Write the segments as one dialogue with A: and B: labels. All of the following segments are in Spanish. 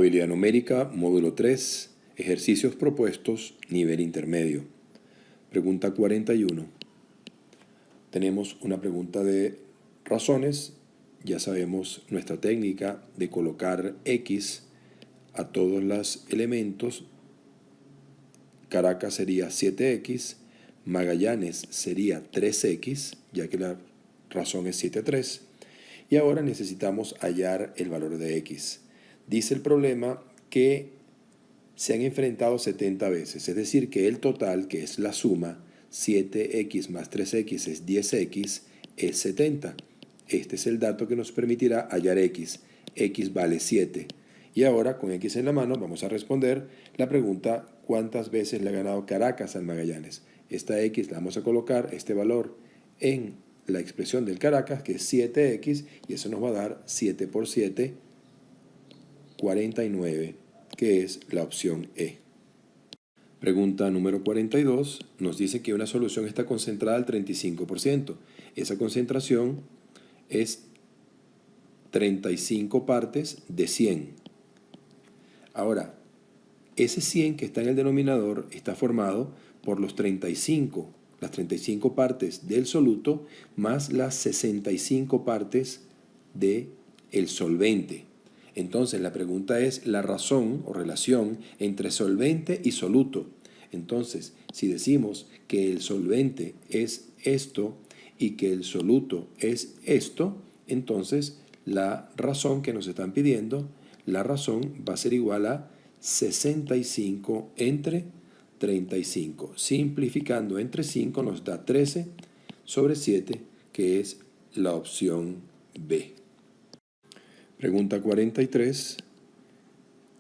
A: Habilidad numérica, módulo 3, ejercicios propuestos, nivel intermedio. Pregunta 41. Tenemos una pregunta de razones. Ya sabemos nuestra técnica de colocar X a todos los elementos. Caracas sería 7X, Magallanes sería 3X, ya que la razón es 7,3. Y ahora necesitamos hallar el valor de X. Dice el problema que se han enfrentado 70 veces, es decir, que el total, que es la suma, 7X más 3X es 10X, es 70. Este es el dato que nos permitirá hallar X. X vale 7. Y ahora, con X en la mano, vamos a responder la pregunta: ¿cuántas veces le ha ganado Caracas al Magallanes? Esta X la vamos a colocar, este valor, en la expresión del Caracas, que es 7X, y eso nos va a dar 7 por 7, 49, que es la opción E. Pregunta número 42 nos dice que una solución está concentrada al 35%. Esa concentración es 35 partes de 100. Ahora, ese 100 que está en el denominador está formado por las 35 partes del soluto más las 65 partes del solvente. Entonces, la pregunta es la razón o relación entre solvente y soluto. Entonces, si decimos que el solvente es esto y que el soluto es esto, entonces la razón que nos están pidiendo, la razón va a ser igual a 65 entre 35. Simplificando entre 5 nos da 13 sobre 7, que es la opción B. Pregunta 43.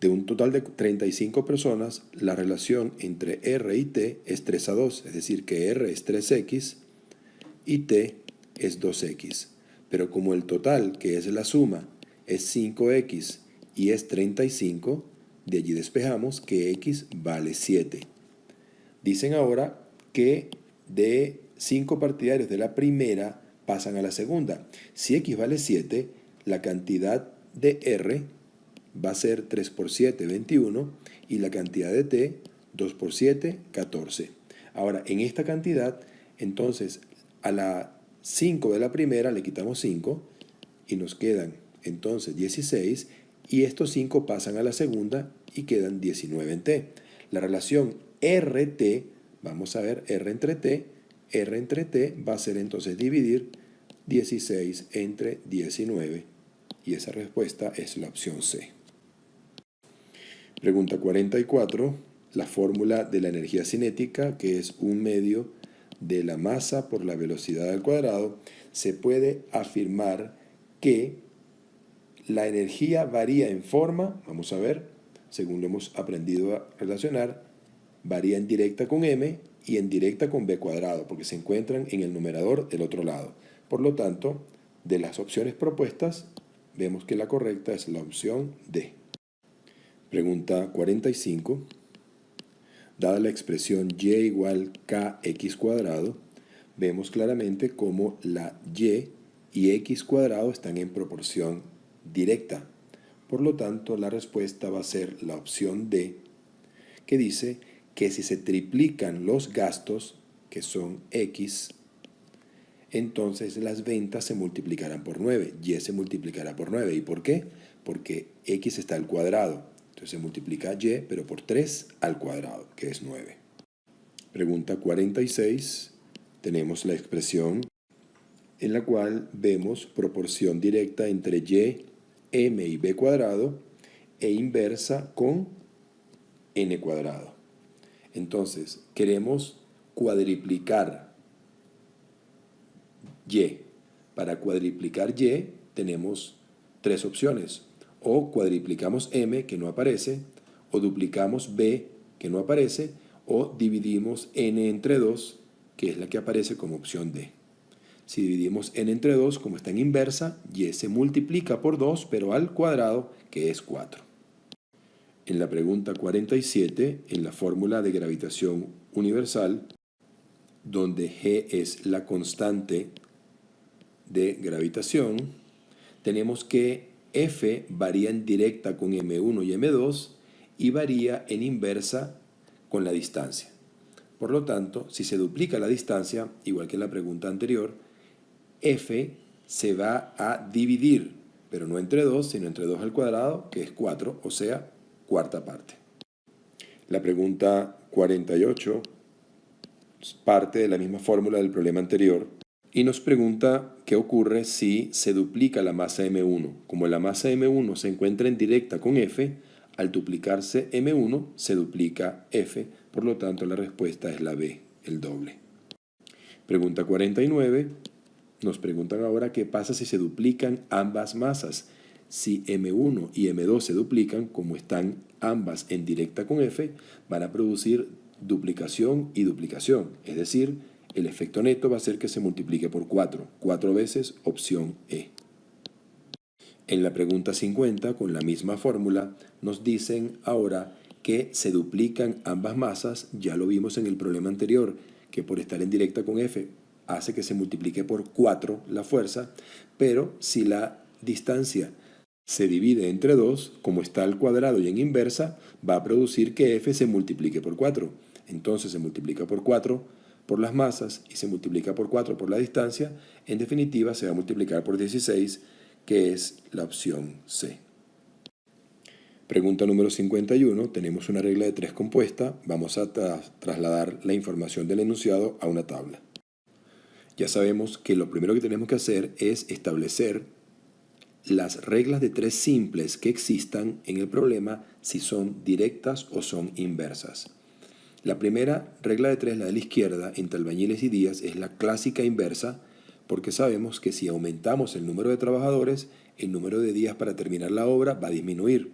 A: De un total de 35 personas, la relación entre R y T es 3:2, es decir, que R es 3X y T es 2X. Pero como el total, que es la suma, es 5X y es 35, de allí despejamos que X vale 7. Dicen ahora que de 5 partidarios de la primera pasan a la segunda. Si X vale 7, la cantidad de R va a ser 3 por 7, 21, y la cantidad de T, 2 por 7, 14. Ahora, en esta cantidad, entonces, a la 5 de la primera le quitamos 5 y nos quedan entonces 16, y estos 5 pasan a la segunda y quedan 19 en T. La relación RT, vamos a ver, R entre T va a ser entonces dividir 16 entre 19, y esa respuesta es la opción C. Pregunta 44. La fórmula de la energía cinética, que es 1/2 de la masa por la velocidad al cuadrado, se puede afirmar que la energía varía en forma, vamos a ver, según lo hemos aprendido a relacionar, varía en directa con m y en directa con b cuadrado, porque se encuentran en el numerador del otro lado. Por lo tanto, de las opciones propuestas, vemos que la correcta es la opción D. Pregunta 45. Dada la expresión y igual kx cuadrado, vemos claramente cómo la y x cuadrado están en proporción directa. Por lo tanto, la respuesta va a ser la opción D, que dice que si se triplican los gastos, que son X, entonces las ventas se multiplicarán por 9, Y se multiplicará por 9. ¿Y por qué? Porque X está al cuadrado. Entonces se multiplica Y, pero por 3 al cuadrado, que es 9. Pregunta 46. Tenemos la expresión en la cual vemos proporción directa entre Y, M y B cuadrado e inversa con N cuadrado. Entonces, queremos cuadriplicar Y. Para cuadriplicar Y tenemos 3 opciones. O cuadriplicamos M, que no aparece, o duplicamos B, que no aparece, o dividimos N entre 2, que es la que aparece como opción D. Si dividimos N entre 2, como está en inversa, Y se multiplica por 2, pero al cuadrado, que es 4. En la pregunta 47, en la fórmula de gravitación universal, donde G es la constante de gravitación, tenemos que F varía en directa con M1 y M2 y varía en inversa con la distancia. Por lo tanto, si se duplica la distancia, igual que en la pregunta anterior, F se va a dividir, pero no entre 2, sino entre 2 al cuadrado, que es 4, o sea, cuarta parte. La pregunta 48 parte de la misma fórmula del problema anterior y nos pregunta qué ocurre si se duplica la masa M1. Como la masa M1 se encuentra en directa con F, al duplicarse M1 se duplica F, por lo tanto la respuesta es la B, el doble. Pregunta 49. Nos preguntan ahora qué pasa si se duplican ambas masas. Si M1 y M2 se duplican, como están ambas en directa con F, van a producir duplicación y duplicación. Es decir, el efecto neto va a ser que se multiplique por 4. 4 veces opción E. En la pregunta 50, con la misma fórmula, nos dicen ahora que se duplican ambas masas. Ya lo vimos en el problema anterior, que por estar en directa con F hace que se multiplique por 4 la fuerza, pero si la distancia se divide entre 2, como está al cuadrado y en inversa, va a producir que F se multiplique por 4. Entonces se multiplica por 4 por las masas y se multiplica por 4 por la distancia. En definitiva, se va a multiplicar por 16, que es la opción C. Pregunta número 51. Tenemos una regla de 3 compuesta. Vamos a trasladar la información del enunciado a una tabla. Ya sabemos que lo primero que tenemos que hacer es establecer las reglas de 3 simples que existan en el problema, si son directas o son inversas. La primera regla de 3, la de la izquierda, entre albañiles y días, es la clásica inversa, porque sabemos que si aumentamos el número de trabajadores, el número de días para terminar la obra va a disminuir.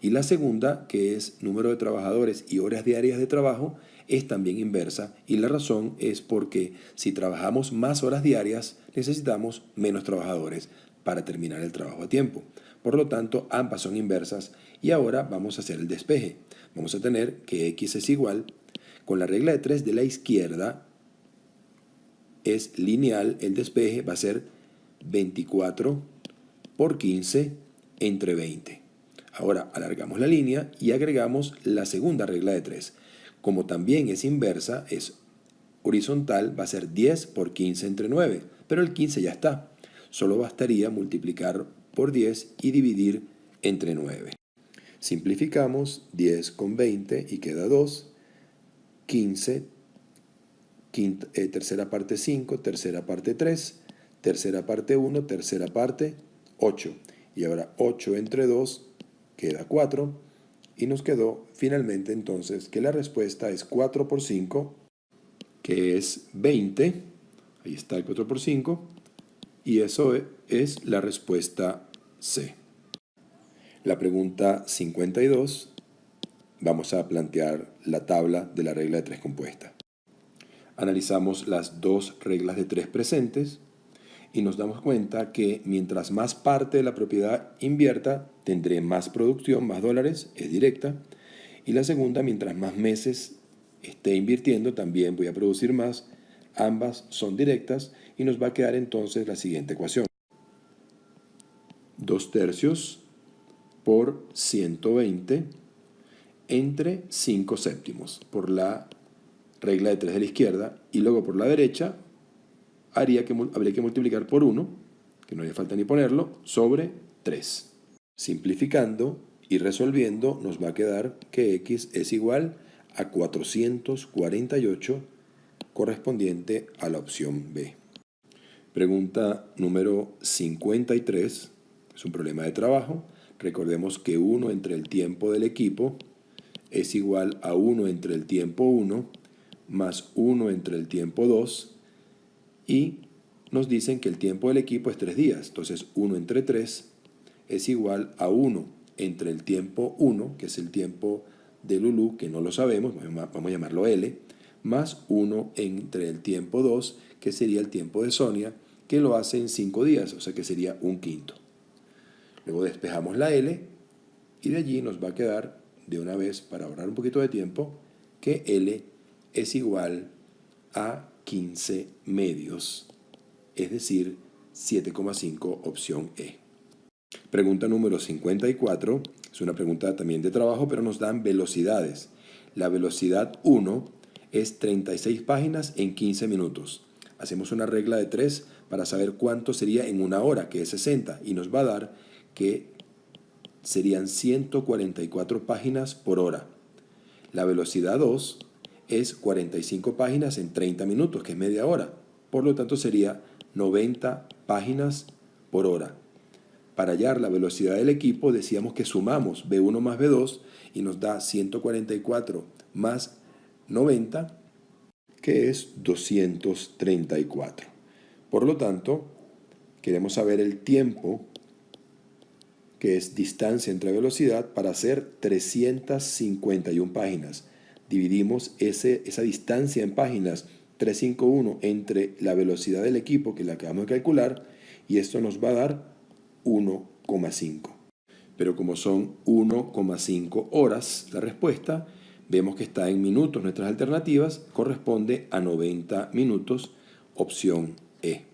A: Y la segunda, que es número de trabajadores y horas diarias de trabajo, es también inversa, y la razón es porque si trabajamos más horas diarias, necesitamos menos trabajadores para terminar el trabajo a tiempo. Por lo tanto, ambas son inversas y ahora vamos a hacer el despeje. Vamos a tener que x es igual, con la regla de 3 de la izquierda, es lineal, el despeje va a ser 24 por 15 entre 20. Ahora alargamos la línea y agregamos la segunda regla de 3. Como también es inversa, es horizontal, va a ser 10 por 15 entre 9, pero el 15 ya está. Solo bastaría multiplicar por 10 y dividir entre 9. Simplificamos 10 con 20 y queda 2, 15, tercera parte 5, tercera parte 3, tercera parte 1, tercera parte 8. Y ahora 8 entre 2 queda 4 y nos quedó finalmente entonces que la respuesta es 4 por 5, que es 20. Ahí está el 4 por 5 y eso es la respuesta C. La pregunta 52, vamos a plantear la tabla de la regla de 3 compuesta. Analizamos las dos reglas de 3 presentes y nos damos cuenta que mientras más parte de la propiedad invierta, tendré más producción, más dólares, es directa. Y la segunda, mientras más meses esté invirtiendo, también voy a producir más. Ambas son directas y nos va a quedar entonces la siguiente ecuación. 2/3 por 120 entre 5 séptimos por la regla de 3 de la izquierda y luego por la derecha habría que multiplicar por 1, que no haría falta ni ponerlo, sobre 3. Simplificando y resolviendo nos va a quedar que x es igual a 448 correspondiente a la opción B. Pregunta número 53, es un problema de trabajo. Recordemos que 1 entre el tiempo del equipo es igual a 1 entre el tiempo 1 más 1 entre el tiempo 2 y nos dicen que el tiempo del equipo es 3 días. Entonces 1 entre 3 es igual a 1 entre el tiempo 1, que es el tiempo de Lulú, que no lo sabemos, vamos a llamarlo L, más 1 entre el tiempo 2, que sería el tiempo de Sonia, que lo hace en 5 días, o sea que sería 1/5. Luego despejamos la L y de allí nos va a quedar, de una vez para ahorrar un poquito de tiempo, que L es igual a 15 medios, es decir, 7,5 opción E. Pregunta número 54, es una pregunta también de trabajo, pero nos dan velocidades. La velocidad 1 es 36 páginas en 15 minutos. Hacemos una regla de 3 para saber cuánto sería en una hora, que es 60, y nos va a dar que serían 144 páginas por hora. La velocidad 2 es 45 páginas en 30 minutos, que es media hora. Por lo tanto, sería 90 páginas por hora. Para hallar la velocidad del equipo, decíamos que sumamos B1 más B2 y nos da 144 más 90, que es 234. Por lo tanto, queremos saber el tiempo, que es distancia entre velocidad, para hacer 351 páginas. Dividimos esa distancia en páginas 351 entre la velocidad del equipo, que la acabamos de calcular, y esto nos va a dar 1,5. Pero como son 1,5 horas la respuesta, vemos que está en minutos. Nuestras alternativas corresponde a 90 minutos, opción E.